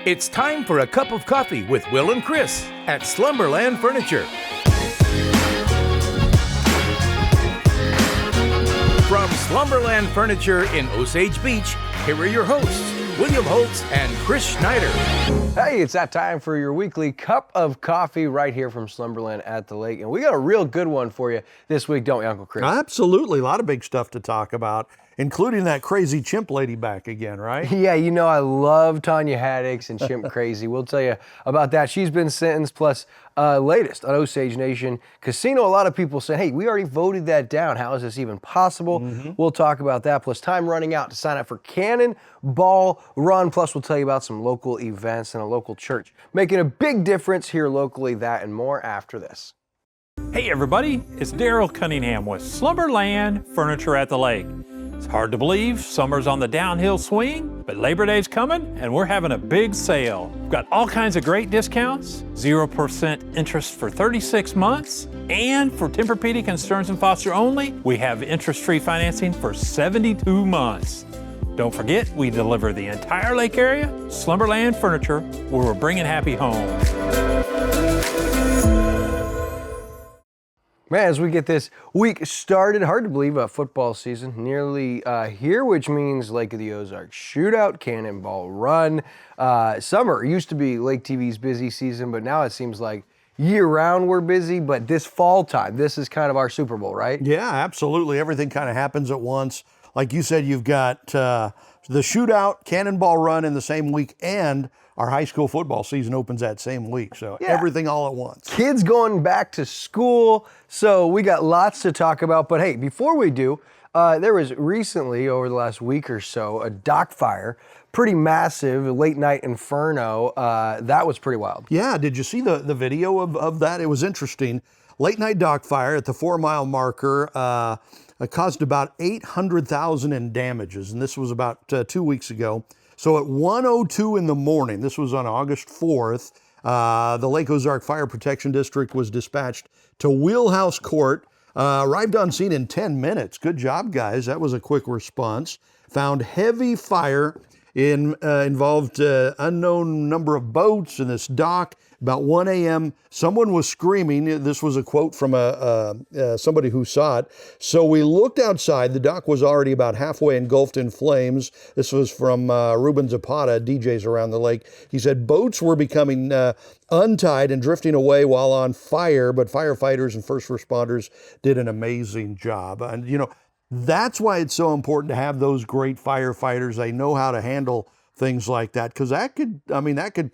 It's time for a cup of coffee with Will and Chris at Slumberland Furniture. From Slumberland Furniture in Osage Beach, here are your hosts, William Holtz and Chris Schneider. Hey, it's that time for your weekly cup of coffee right here from Slumberland at the Lake. And we got a real good one for you this week, don't we, Uncle Chris? Absolutely. A lot of big stuff to talk about, including that crazy Chimp Lady back again, right? Yeah, you know I love Tanya Haddock and Chimp Crazy. We'll tell you about that. She's been sentenced, plus latest on OSAGE Nation Casino. A lot of people say, hey, we already voted that down. How is this even possible? We'll talk about that, plus time running out to sign up for Cannonball Run. Plus we'll tell you about some local events and a local church making a big difference here locally. That and more after this. Hey everybody, it's Daryl Cunningham with Slumberland Furniture at the Lake. It's hard to believe summer's on the downhill swing, but Labor Day's coming and we're having a big sale. We've got all kinds of great discounts, 0% interest for 36 months, and for Tempur-Pedic and Stearns & Foster only, we have interest-free financing for 72 months. Don't forget, we deliver the entire lake area, Slumberland Furniture, where we're bringing happy home. Man, as we get this week started, hard to believe football season nearly here, which means Lake of the Ozarks shootout, Cannonball Run. Summer used to be Lake TV's busy season, but now it seems like year-round we're busy. But this fall time, this is kind of our Super Bowl, right? Yeah, absolutely. Everything kind of happens at once. Like you said, you've got the shootout, Cannonball Run in the same week, and our high school football season opens that same week. So everything all at once. Kids going back to school. So we got lots to talk about. But hey, before we do, there was recently, over the last week or so, a dock fire. Pretty massive, late night inferno. That was pretty wild. Yeah, did you see the video of that? It was interesting. Late night dock fire at the 4-mile marker caused about $800,000 in damages. And this was about 2 weeks ago. So at 1:02 in the morning, this was on August 4th, the Lake Ozark Fire Protection District was dispatched to Wheelhouse Court, arrived on scene in 10 minutes. Good job, guys. That was a quick response. Found heavy fire involved unknown number of boats in this dock. About 1 a.m., someone was screaming. This was a quote from somebody who saw it. So we looked outside. The dock was already about halfway engulfed in flames. This was from Ruben Zapata, DJs around the lake. He said boats were becoming untied and drifting away while on fire, but firefighters and first responders did an amazing job. And, you know, that's why it's so important to have those great firefighters. They know how to handle things like that, because that could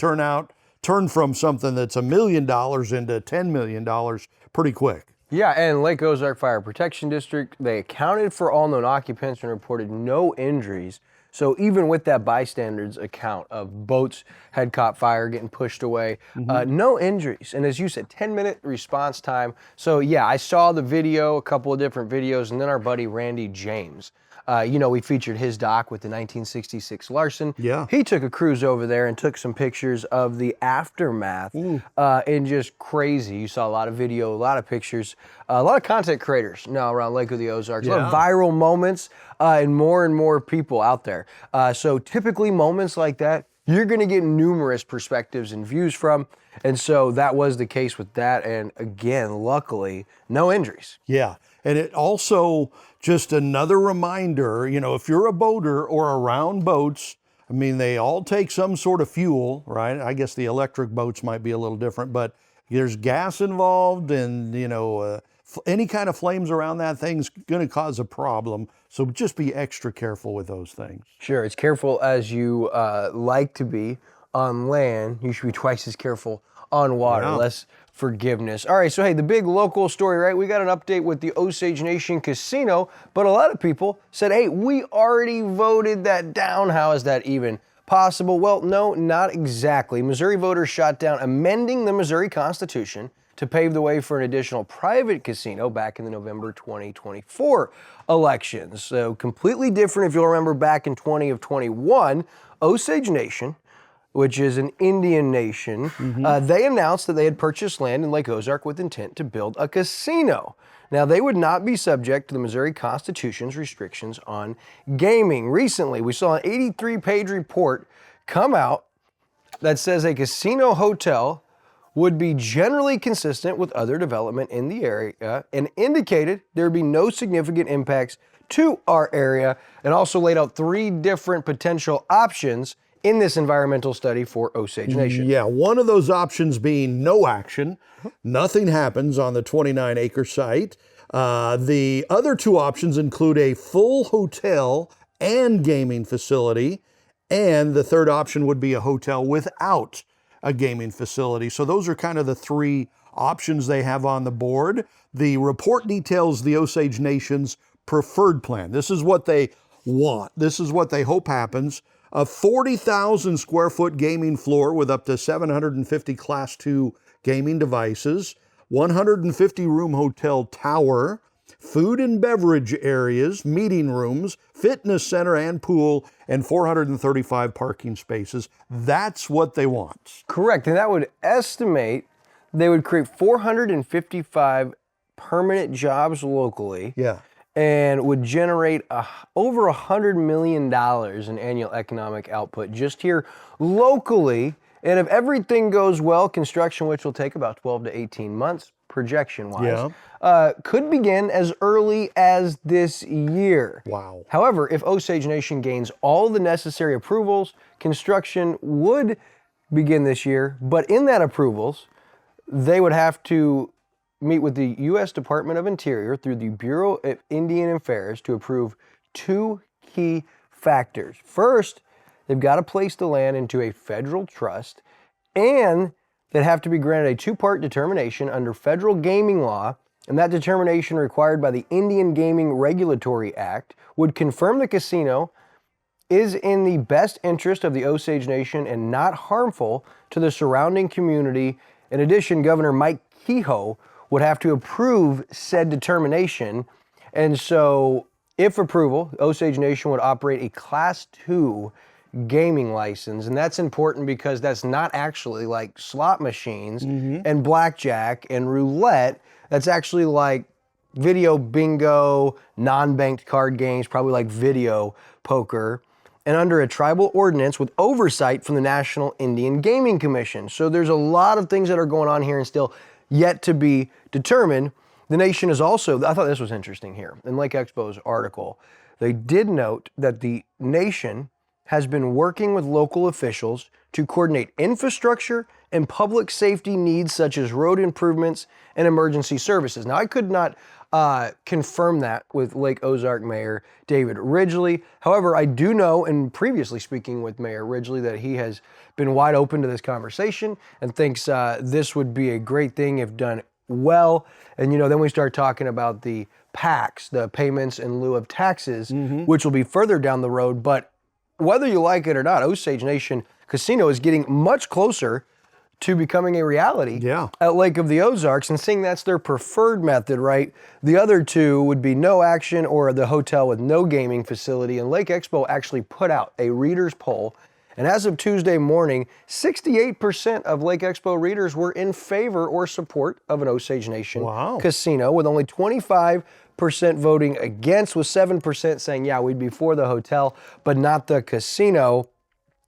turn from something that's $1 million into $10 million pretty quick. Yeah, and Lake Ozark Fire Protection District, they accounted for all known occupants and reported no injuries. So even with that bystanders account of boats had caught fire, getting pushed away, no injuries. And as you said, 10-minute response time. So yeah, I saw the video, a couple of different videos, and then our buddy Randy James. We featured his dock with the 1966 Larson. Yeah. He took a cruise over there and took some pictures of the aftermath. And just crazy. You saw a lot of video, a lot of pictures, a lot of content creators now around Lake of the Ozarks. Yeah. A lot of viral moments and more people out there. So typically moments like that, you're going to get numerous perspectives and views from. And so that was the case with that. And again, luckily, no injuries. Yeah. And it also just another reminder, if you're a boater or around boats, they all take some sort of fuel, right? I guess the electric boats might be a little different, but there's gas involved and, any kind of flames around that thing's going to cause a problem. So just be extra careful with those things. Sure. As careful as you like to be on land, you should be twice as careful on water. Yeah. Less forgiveness. All right, so hey, the big local story, right? We got an update with the OSAGE Nation Casino, but a lot of people said, hey, we already voted that down. How is that even possible? Well, no, not exactly. Missouri voters shot down amending the Missouri Constitution to pave the way for an additional private casino back in the November 2024 elections. So completely different. If you'll remember back in 2021, OSAGE Nation, which is an Indian nation, they announced that they had purchased land in Lake Ozark with intent to build a casino. Now, they would not be subject to the Missouri Constitution's restrictions on gaming. Recently, we saw an 83-page report come out that says a casino hotel would be generally consistent with other development in the area and indicated there would be no significant impacts to our area, and also laid out 3 different potential options in this environmental study for Osage Nation. Yeah, one of those options being no action. Nothing happens on the 29-acre site. The other 2 options include a full hotel and gaming facility, and the third option would be a hotel without a gaming facility. So those are kind of the 3 options they have on the board. The report details the Osage Nation's preferred plan. This is what they want. This is what they hope happens. A 40,000 square foot gaming floor with up to 750 Class II gaming devices, 150 room hotel tower, food and beverage areas, meeting rooms, fitness center and pool, and 435 parking spaces. That's what they want. Correct, and that would estimate they would create 455 permanent jobs locally. Yeah. And would generate over $100 million in annual economic output just here locally. And if everything goes well, construction, which will take about 12 to 18 months, projection-wise, could begin as early as this year. Wow. However, if Osage Nation gains all the necessary approvals, construction would begin this year. But in that approvals, they would have to meet with the U.S. Department of Interior through the Bureau of Indian Affairs to approve 2 key factors. First, they've got to place the land into a federal trust, and they'd have to be granted a 2-part determination under federal gaming law, and that determination required by the Indian Gaming Regulatory Act would confirm the casino is in the best interest of the Osage Nation and not harmful to the surrounding community. In addition, Governor Mike Kehoe would have to approve said determination. And so, if approval, Osage Nation would operate a Class II gaming license. And that's important because that's not actually like slot machines and blackjack and roulette. That's actually like video bingo, non-banked card games, probably like video poker, and under a tribal ordinance with oversight from the National Indian Gaming Commission. So there's a lot of things that are going on here and still yet to be determined. The nation is also, I thought this was interesting here, in Lake Expo's article, they did note that the nation has been working with local officials to coordinate infrastructure and public safety needs such as road improvements and emergency services. Now, I could not confirm that with Lake Ozark Mayor David Ridgely. However, I do know, and previously speaking with Mayor Ridgely, that he has been wide open to this conversation and thinks this would be a great thing if done well. And, you know, then we start talking about the PACs, the payments in lieu of taxes, which will be further down the road. But whether you like it or not, Osage Nation Casino is getting much closer to becoming a reality at Lake of the Ozarks, and seeing that's their preferred method, right? The other 2 would be no action or the hotel with no gaming facility. And Lake Expo actually put out a readers poll, and as of Tuesday morning, 68% of Lake Expo readers were in favor or support of an Osage Nation casino, with only 25% voting against, with 7% saying, yeah, we'd be for the hotel, but not the casino.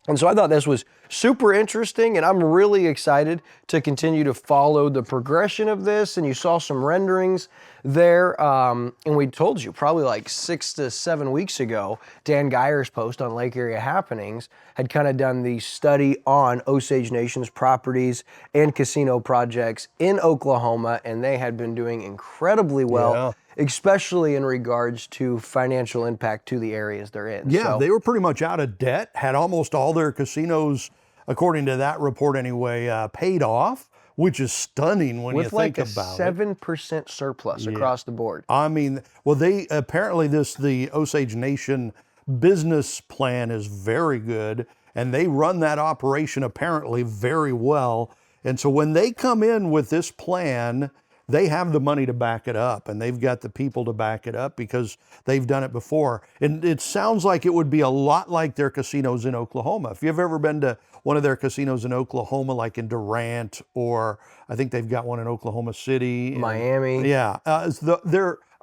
And so I thought this was super interesting, and I'm really excited to continue to follow the progression of this. And you saw some renderings there, and we told you probably like 6 to 7 weeks ago, Dan Geyer's post on Lake Area Happenings had kind of done the study on Osage Nation's properties and casino projects in Oklahoma, and they had been doing incredibly well, especially in regards to financial impact to the areas they're in. Yeah, so, they were pretty much out of debt, had almost all their casinos, according to that report anyway, paid off, which is stunning when you think about it. With like a 7% surplus across the board. I mean, well, they apparently the Osage Nation business plan is very good, and they run that operation apparently very well. And so when they come in with this plan, they have the money to back it up, and they've got the people to back it up because they've done it before. And it sounds like it would be a lot like their casinos in Oklahoma. If you've ever been to one of their casinos in Oklahoma, like in Durant, or I think they've got one in Oklahoma City. Miami. Yeah.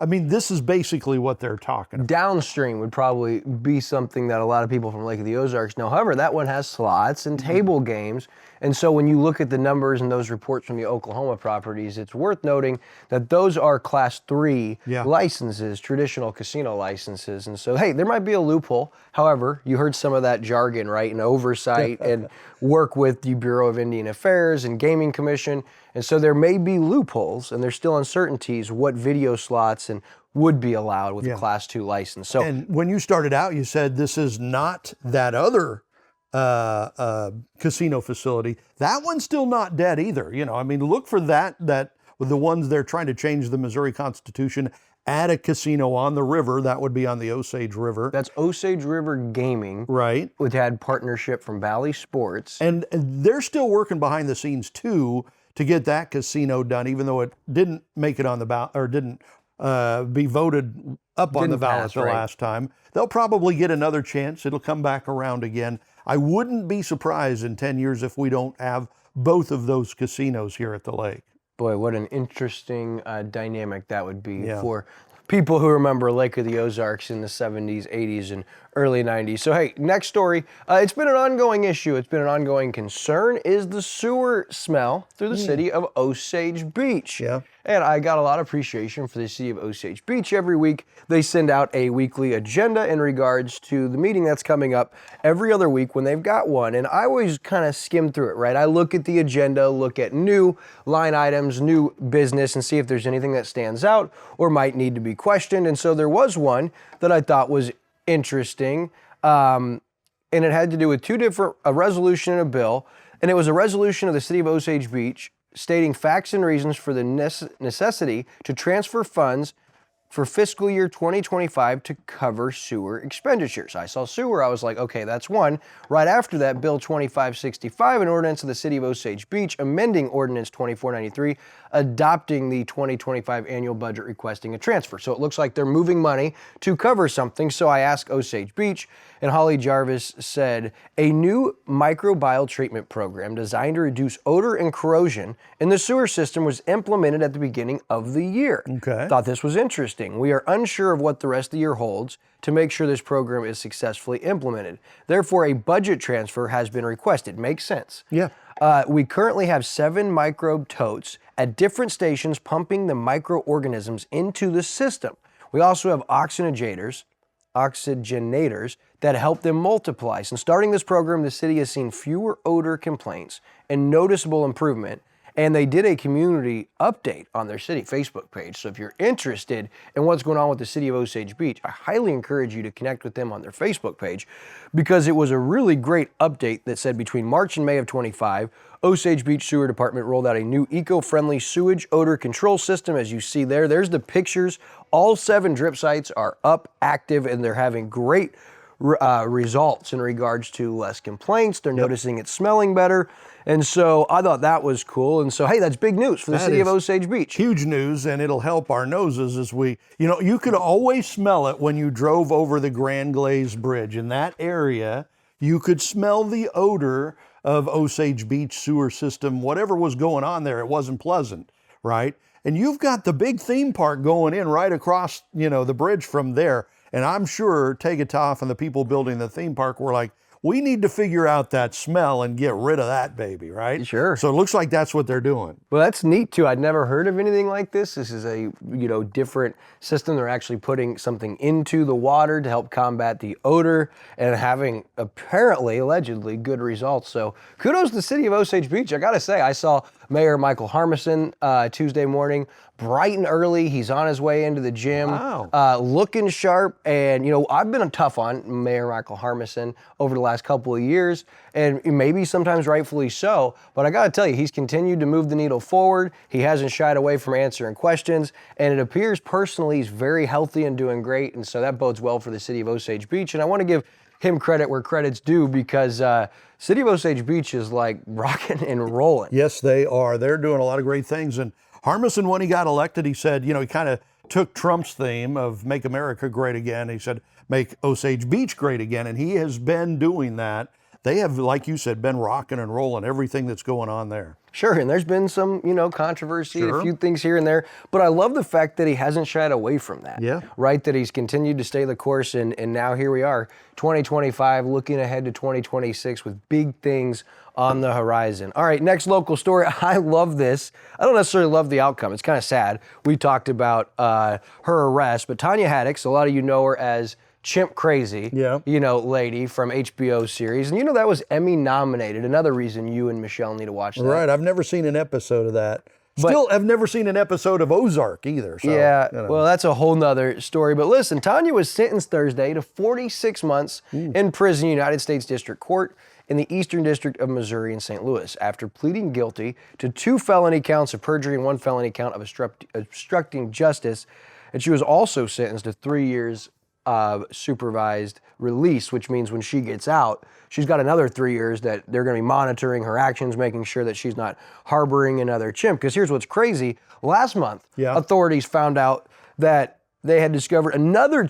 I mean, this is basically what they're talking about. Downstream would probably be something that a lot of people from Lake of the Ozarks know. However, that one has slots and table games. And so when you look at the numbers and those reports from the Oklahoma properties, it's worth noting that those are Class 3 licenses, traditional casino licenses. And so, hey, there might be a loophole. However, you heard some of that jargon, right? And oversight and work with the Bureau of Indian Affairs and Gaming Commission. And so there may be loopholes and there's still uncertainties what video slots and would be allowed with a Class 2 license. So, and when you started out, you said this is not that other casino facility. That one's still not dead either. You know, I mean, look for that with the ones they're trying to change the Missouri Constitution, add a casino on the river. That would be on the Osage River. That's Osage River Gaming. Right. Which had partnership from Valley Sports. And they're still working behind the scenes too to get that casino done, even though it didn't make it on the ballot or didn't be voted up on the ballot the last time. They'll probably get another chance. It'll come back around again. I wouldn't be surprised in 10 years if we don't have both of those casinos here at the lake. Boy, what an interesting dynamic that would be for people who remember Lake of the Ozarks in the 70s, 80s, and early 90s. So, hey, next story. It's been an ongoing issue. It's been an ongoing concern is the sewer smell through the city of Osage Beach. Yeah. And I got a lot of appreciation for the city of Osage Beach. Every week, they send out a weekly agenda in regards to the meeting that's coming up every other week when they've got one. And I always kind of skim through it, right? I look at the agenda, look at new line items, new business, and see if there's anything that stands out or might need to be questioned. And so there was one that I thought was interesting, and it had to do with a resolution and a bill. And it was a resolution of the city of Osage Beach stating facts and reasons for the necessity to transfer funds for fiscal year 2025 to cover sewer expenditures. I saw sewer, I was like, okay, that's one. Right after that, Bill 2565, an ordinance of the city of Osage Beach, amending Ordinance 2493, adopting the 2025 annual budget requesting a transfer. So it looks like they're moving money to cover something. So I asked Osage Beach, and Holly Jarvis said, a new microbial treatment program designed to reduce odor and corrosion in the sewer system was implemented at the beginning of the year. Okay. Thought this was interesting. We are unsure of what the rest of the year holds to make sure this program is successfully implemented. Therefore, a budget transfer has been requested. Makes sense. Yeah. We currently have 7 microbe totes at different stations pumping the microorganisms into the system. We also have oxygenators that help them multiply. Since starting this program, the city has seen fewer odor complaints and noticeable improvement. And they did a community update on their city Facebook page. So if you're interested in what's going on with the city of Osage Beach, I highly encourage you to connect with them on their Facebook page because it was a really great update that said between March and May of 25, Osage Beach Sewer Department rolled out a new eco-friendly sewage odor control system. As you see there, there's the pictures. All 7 drip sites are up, active, and they're having great results in regards to less complaints. They're noticing it's smelling better. And so I thought that was cool. And so, hey, that's big news for the city of Osage Beach. Huge news, and it'll help our noses as you could always smell it when you drove over the Grand Glazed Bridge. In that area, you could smell the odor of Osage Beach sewer system. Whatever was going on there, it wasn't pleasant, right? And you've got the big theme park going in right across, the bridge from there. And I'm sure Tegetoff and the people building the theme park were like, we need to figure out that smell and get rid of that baby, right? Sure. So it looks like that's what they're doing. Well, that's neat too. I'd never heard of anything like this. This is a, different system. They're actually putting something into the water to help combat the odor and having apparently, allegedly, good results. So kudos to the city of Osage Beach. I gotta say, I saw Mayor Michael Harmison Tuesday morning, bright and early. He's on his way into the gym, looking sharp. And, I've been tough on Mayor Michael Harmison over the last couple of years, and maybe sometimes rightfully so. But I got to tell you, he's continued to move the needle forward. He hasn't shied away from answering questions. And it appears personally he's very healthy and doing great. And so that bodes well for the city of Osage Beach. And I want to give him credit where credit's due because city of Osage Beach is like rocking and rolling. Yes, they are. They're doing a lot of great things. And Harmison, when he got elected, he said, he kind of took Trump's theme of Make America Great Again. He said, make Osage Beach great again. And he has been doing that. they have, like you said, been rocking and rolling everything that's going on there. Sure, and there's been some, controversy, Sure. a few things here and there, but I love the fact that he hasn't shied away from that. Yeah. Right, that he's continued to stay the course, and now here we are, 2025, looking ahead to 2026 with big things on the horizon. All right, next local story. I love this. I don't necessarily love the outcome. It's kind of sad. We talked about her arrest, but Tanya Haddock, so a lot of you know her as Chimp Crazy, Yeah. lady from HBO series. And that was Emmy nominated. Another reason you and Michelle need to watch that. Right, I've never seen an episode of that. Still, I've never seen an episode of Ozark either. So, Yeah, well, that's a whole nother story. But listen, Tanya was sentenced Thursday to 46 months in prison, United States District Court in the Eastern District of Missouri in St. Louis after pleading guilty to 2 felony counts of perjury and 1 felony count of obstructing justice. And she was also sentenced to 3 years supervised release, which means when she gets out, she's got another 3 years that they're going to be monitoring her actions, making sure that she's not harboring another chimp. Because here's what's crazy. Last month, authorities found out that they had discovered another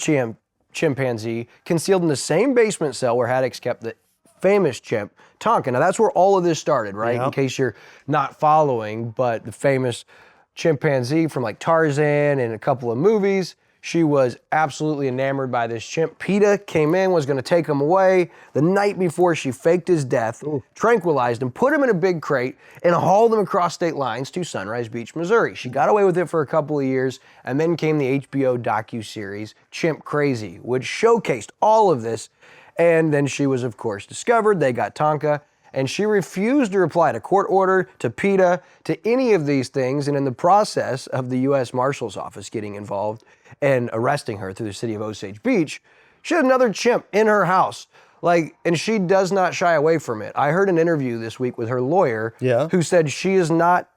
chimpanzee concealed in the same basement cell where Haddock kept the famous chimp, Tonka. Now that's where all of this started, right? Yeah. In case you're not following, but the famous chimpanzee from like Tarzan and a couple of movies. She was absolutely enamored by this chimp. PETA came in, was going to take him away. The night before, she faked his death, tranquilized him, put him in a big crate, and hauled him across state lines to Sunrise Beach, Missouri. She got away with it for a couple of years, and then came the HBO docuseries Chimp Crazy, which showcased all of this. And then she was, of course, discovered. They got Tonka, and she refused to reply to court order, to PETA, to any of these things. And in the process of the U.S. Marshal's Office getting involved and arresting her through the city of Osage Beach, she had another chimp in her house. And she does not shy away from it. I heard an interview this week with her lawyer who said she is not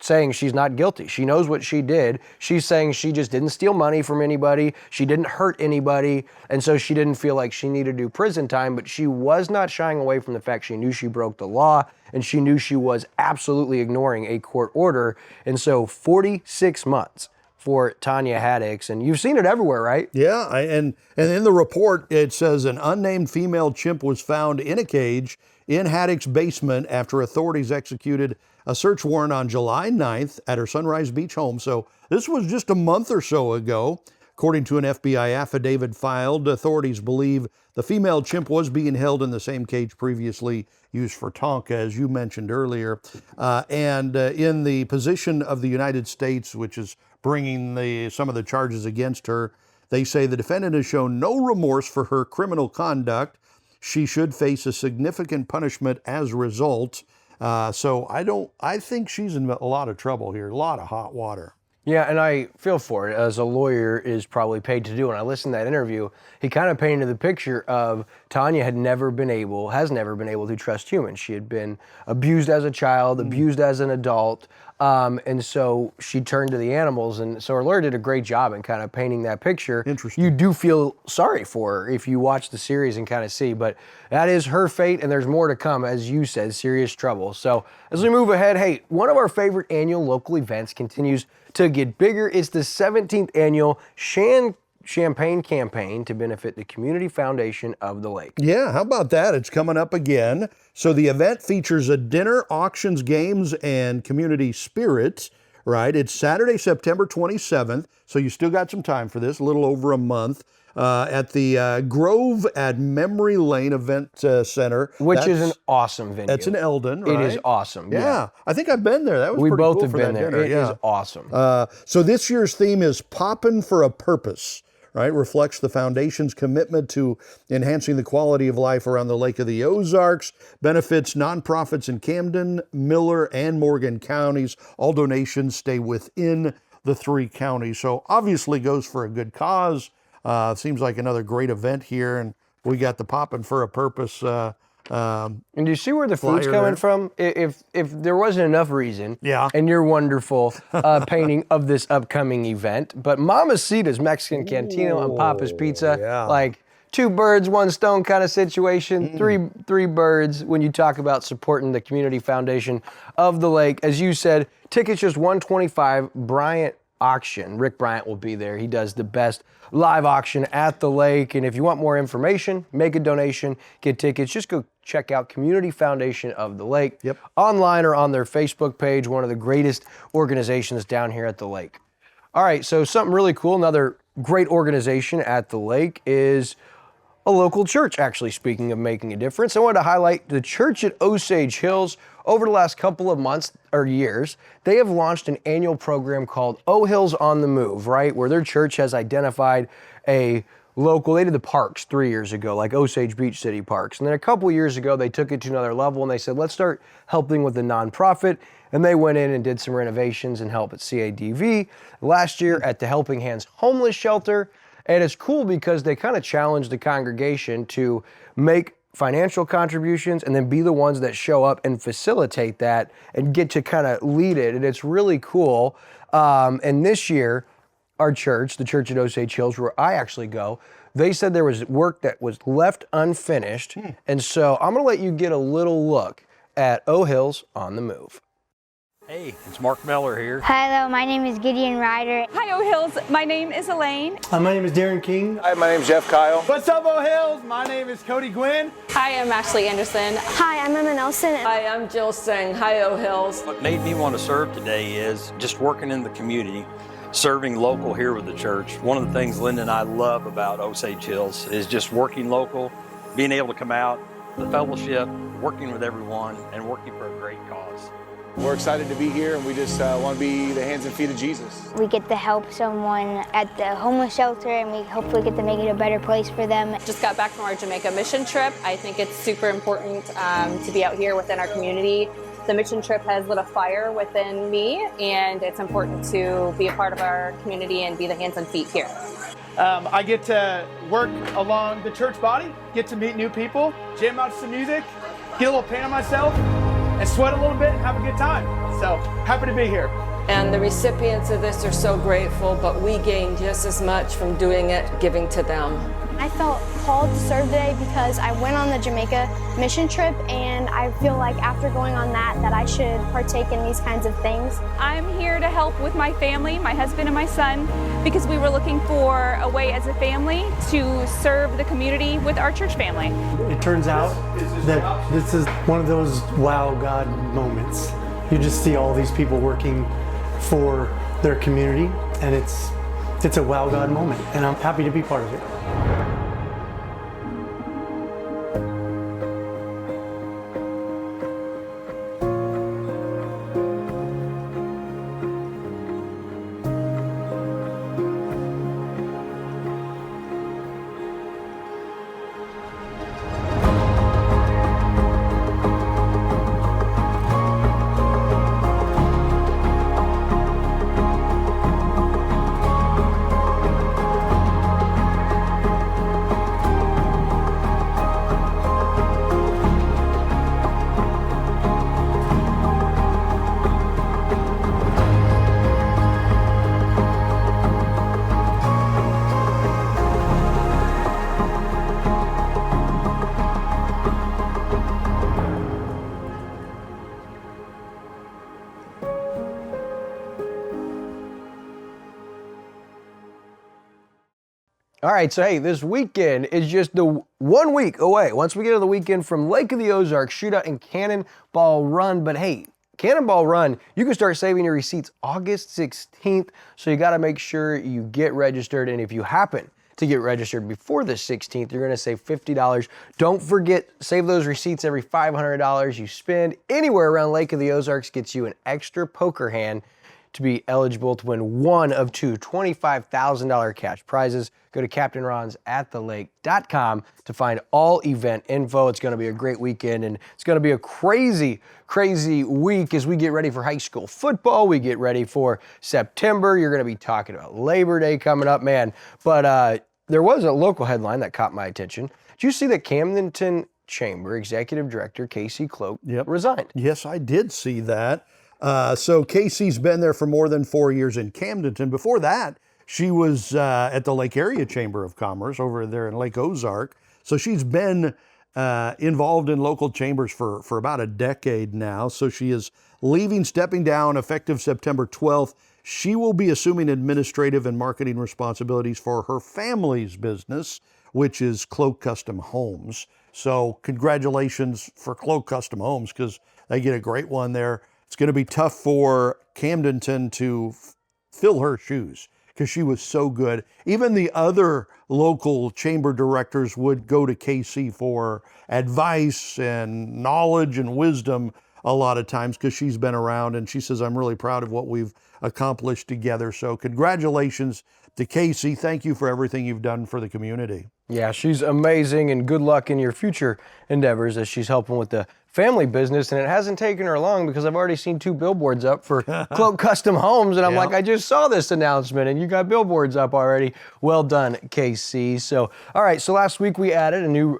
saying she's not guilty. She knows what she did. She's saying she just didn't steal money from anybody. She didn't hurt anybody. And so she didn't feel like she needed to do prison time, but she was not shying away from the fact she knew she broke the law and she knew she was absolutely ignoring a court order. And so 46 months for Tanya Haddock, and you've seen it everywhere, right? Yeah, and in the report, it says an unnamed female chimp was found in a cage in Haddock's basement after authorities executed a search warrant on July 9th at her Sunrise Beach home. So this was just a month or so ago. According to an FBI affidavit filed, authorities believe the female chimp was being held in the same cage previously used for Tonka, as you mentioned earlier. And in the position of the United States, which is bringing some of the charges against her, they say the defendant has shown no remorse for her criminal conduct. She should face a significant punishment as a result. So I think she's in a lot of trouble here, a lot of hot water. Yeah, and I feel for it, as a lawyer is probably paid to do. When I listened to that interview, he kind of painted the picture of Tanya has never been able to trust humans. She had been abused as a child, abused as an adult, and so she turned to the animals. And so her lawyer did a great job in kind of painting that picture. Interesting. You do feel sorry for her if you watch the series and kind of see, but that is her fate, and there's more to come, as you said, serious trouble. So as we move ahead, hey, one of our favorite annual local events continues to get bigger. It's the 17th Annual Sham Champagne campaign to benefit the Community Foundation of the Lake. Yeah, how about that? It's coming up again. So the event features a dinner, auctions, games, and community spirit, right? It's Saturday, September 27th, so you still got some time for this, a little over a month, at the Grove at Memory Lane Event Center. Which is an awesome venue. That's in Eldon, right? It is awesome. Yeah, I think I've been there. That was We pretty both cool have for been that there. dinner. It is awesome. So this year's theme is Poppin for a Purpose, right? Reflects the foundation's commitment to enhancing the quality of life around the Lake of the Ozarks, benefits nonprofits in Camden, Miller, and Morgan counties. All donations stay within the 3 counties. So obviously goes for a good cause. Seems like another great event here, and we got the Poppin for a Purpose. And do you see where the food's flyer coming there. from? If there wasn't enough reason, Yeah. and your wonderful painting of this upcoming event, but Mamacita's Mexican Cantina on Papa's Pizza, yeah. like 2 birds, 1 stone kind of situation, three birds when you talk about supporting the Community Foundation of the Lake. As you said, tickets just $125. Bryant auction. Rick Bryant will be there. He does the best live auction at the lake. And if you want more information, make a donation, get tickets, just go check out Community Foundation of the Lake online or on their Facebook page, one of the greatest organizations down here at the lake. All right, so something really cool, another great organization at the lake is a local church, actually, speaking of making a difference. I wanted to highlight the church at Osage Hills. Over the last couple of months or years, they have launched an annual program called O Hills on the Move, right? Where their church has identified a local, they did the parks 3 years ago, like Osage Beach City Parks. And then a couple years ago, they took it to another level and they said, let's start helping with the nonprofit. And they went in and did some renovations and help at CADV. Last year at the Helping Hands Homeless Shelter. And it's cool because they kind of challenged the congregation to make financial contributions and then be the ones that show up and facilitate that and get to kind of lead it. And it's really cool. And this year, our church, the church at Osage Hills, where I actually go, they said there was work that was left unfinished. And so I'm going to let you get a little look at O Hills on the Move. Hey, it's Mark Miller here. Hello, my name is Gideon Ryder. Hi, O Hills. My name is Elaine. My name is Darren King. Hi, my name is Jeff Kyle. What's up, O Hills? My name is Cody Gwynn. Hi, I'm Ashley Anderson. Hi, I'm Emma Nelson. Hi, I'm Jill Singh. Hi, O Hills. What made me want to serve today is just working in the community, serving local here with the church. One of the things Linda and I love about Osage Hills is just working local, being able to come out, the fellowship, working with everyone, and working for a great cause. We're excited to be here, and we just want to be the hands and feet of Jesus. We get to help someone at the homeless shelter, and we hopefully get to make it a better place for them. Just got back from our Jamaica mission trip. I think it's super important to be out here within our community. The mission trip has lit a fire within me, and it's important to be a part of our community and be the hands and feet here. I get to work along the church body, get to meet new people, jam out some music, get a little paint on myself, and sweat a little bit and have a good time. So happy to be here. And the recipients of this are so grateful, but we gain just as much from doing it, giving to them. I felt called to serve today because I went on the Jamaica mission trip, and I feel like after going on that I should partake in these kinds of things. I'm here to help with my family, my husband and my son, because we were looking for a way as a family to serve the community with our church family. It turns out that this is one of those wow God moments. You just see all these people working for their community, and it's a wow God moment, and I'm happy to be part of it. All right, so hey, this weekend is just the 1 week away. Once we get to the weekend from Lake of the Ozarks Shootout and Cannonball Run. But hey, Cannonball Run, you can start saving your receipts August 16th. So you got to make sure you get registered. And if you happen to get registered before the 16th, you're going to save $50. Don't forget, save those receipts. Every $500 you spend anywhere around Lake of the Ozarks gets you an extra poker hand to be eligible to win one of two $25,000 cash prizes. Go to CaptainRonsAtTheLake.com to find all event info. It's going to be a great weekend, and it's going to be a crazy, crazy week as we get ready for high school football. We get ready for September. You're going to be talking about Labor Day coming up, man. But there was a local headline that caught my attention. Did you see that Camdenton Chamber Executive Director Casey Cloak resigned? Yes, I did see that. So Casey's been there for more than 4 years in Camdenton. Before that, she was at the Lake Area Chamber of Commerce over there in Lake Ozark. So she's been involved in local chambers for about a decade now. So she is leaving, stepping down effective September 12th. She will be assuming administrative and marketing responsibilities for her family's business, which is Cloak Custom Homes. So congratulations for Cloak Custom Homes, because they get a great one there. It's going to be tough for Camdenton to fill her shoes, because she was so good. Even the other local chamber directors would go to KC for advice and knowledge and wisdom a lot of times, because she's been around, and she says, I'm really proud of what we've accomplished together. So congratulations to Casey. Thank you for everything you've done for the community. Yeah, she's amazing, and good luck in your future endeavors as she's helping with the family business. And it hasn't taken her long, because I've already seen 2 billboards up for Cloak Custom Homes, and I'm like, I just saw this announcement and you got billboards up already. Well done, KC. So, all right, so last week we added a new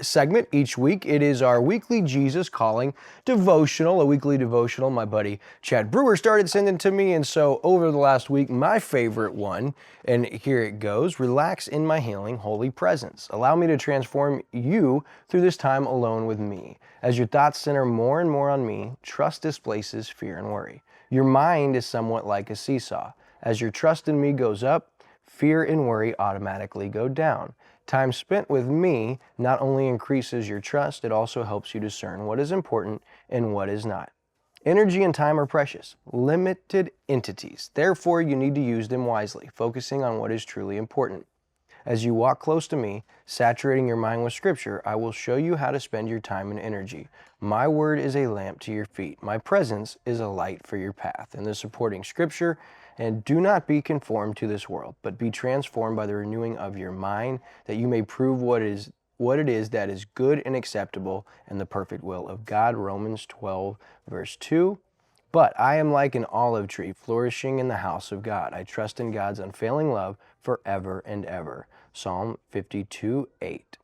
segment each week. It is our weekly Jesus Calling devotional, a weekly devotional my buddy Chad Brewer started sending to me. And so over the last week, my favorite one, and here it goes: relax in my healing holy presence. Allow me to transform you through this time alone with me. As your thoughts center more and more on me, trust displaces fear and worry. Your mind is somewhat like a seesaw. As your trust in me goes up, fear and worry automatically go down. Time spent with me not only increases your trust, it also helps you discern what is important and what is not. Energy and time are precious, limited entities. Therefore, you need to use them wisely, focusing on what is truly important. As you walk close to me, saturating your mind with Scripture, I will show you how to spend your time and energy. My word is a lamp to your feet. My presence is a light for your path. In the supporting Scripture, and do not be conformed to this world, but be transformed by the renewing of your mind, that you may prove what it is that is good and acceptable and the perfect will of God. Romans 12, verse 2. But I am like an olive tree flourishing in the house of God. I trust in God's unfailing love forever and ever. Psalm 52, 8.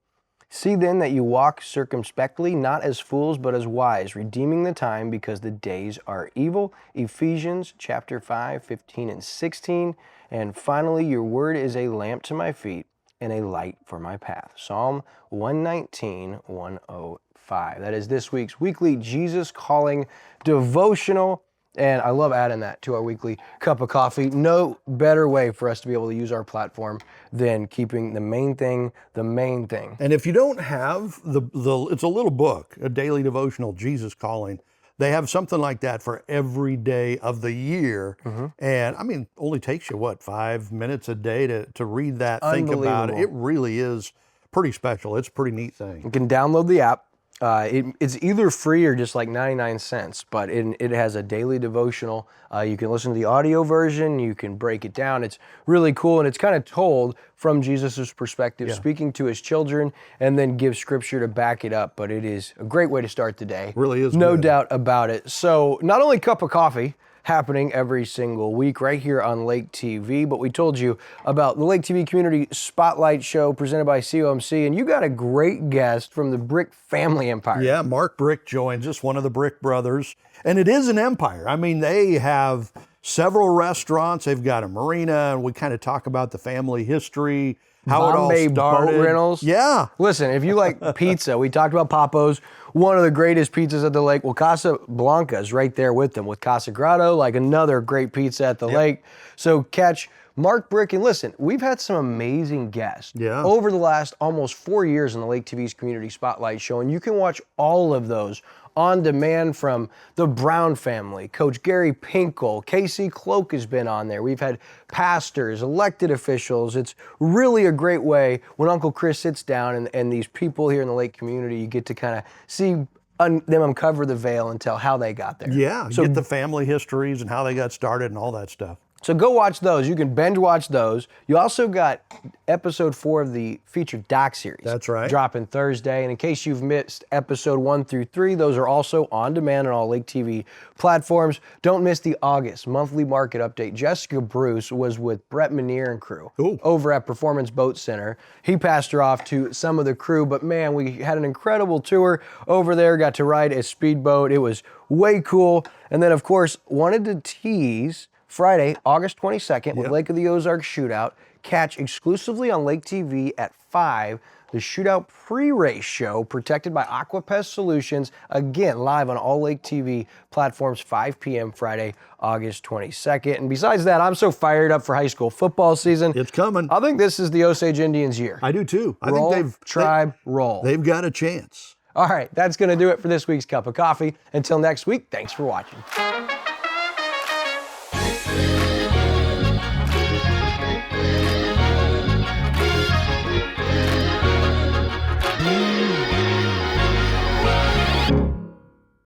See then that you walk circumspectly, not as fools, but as wise, redeeming the time, because the days are evil. Ephesians chapter 5, 15 and 16. And finally, your word is a lamp to my feet and a light for my path. Psalm 119, 105. That is this week's weekly Jesus Calling devotional. And I love adding that to our weekly cup of coffee. No better way for us to be able to use our platform than keeping the main thing the main thing. And if you don't have it's a little book, a daily devotional, Jesus Calling. They have something like that for every day of the year. And I mean, only takes you, 5 minutes a day to read that, think about it. It really is pretty special. It's a pretty neat thing. You can download the app. It's either free or just like 99 cents, but it has a daily devotional. You can listen to the audio version, you can break it down. It's really cool, and it's kind of told from Jesus' perspective, speaking to his children, and then give Scripture to back it up. But it is a great way to start the day. Really is. No doubt about it. So not only cup of coffee happening every single week right here on Lake TV, but we told you about the Lake TV Community Spotlight Show presented by COMC, and you got a great guest from the Brick family empire. Yeah, Mark Brick joins us, one of the Brick brothers, and it is an empire. I mean, they have several restaurants, they've got a marina, and we kind of talk about the family history, how Bombay it all started. Boat rentals. Yeah. Listen, if you like pizza, we talked about Papo's, one of the greatest pizzas at the lake. Well, Casa Blanca is right there with them, with Casa Grotto, like another great pizza at the lake. So catch Mark Brick, and listen, we've had some amazing guests over the last almost 4 years in the Lake TV's Community Spotlight Show, and you can watch all of those on demand from the Brown family. Coach Gary Pinkel, Casey Cloak has been on there. We've had pastors, elected officials. It's really a great way when Uncle Chris sits down and these people here in the Lake community, you get to kind of see them uncover the veil and tell how they got there. Yeah, so get the family histories and how they got started and all that stuff. So go watch those. You can binge watch those. You also got episode 4 of the featured doc series. That's right. Dropping Thursday. And in case you've missed episode 1 through 3, those are also on demand on all Lake TV platforms. Don't miss the August monthly market update. Jessica Bruce was with Brett Manier and crew over at Performance Boat Center. He passed her off to some of the crew, but man, we had an incredible tour over there. Got to ride a speedboat. It was way cool. And then, of course, wanted to tease Friday, August 22nd, with Lake of the Ozarks Shootout. Catch exclusively on Lake TV at 5, the Shootout Pre-Race Show, protected by AquaPest Solutions, again, live on All Lake TV platforms, 5 p.m. Friday, August 22nd. And besides that, I'm so fired up for high school football season. It's coming. I think this is the Osage Indians' year. I do too. I Roll, think roll. They've got a chance. All right, that's going to do it for this week's Cup of Coffee. Until next week, thanks for watching.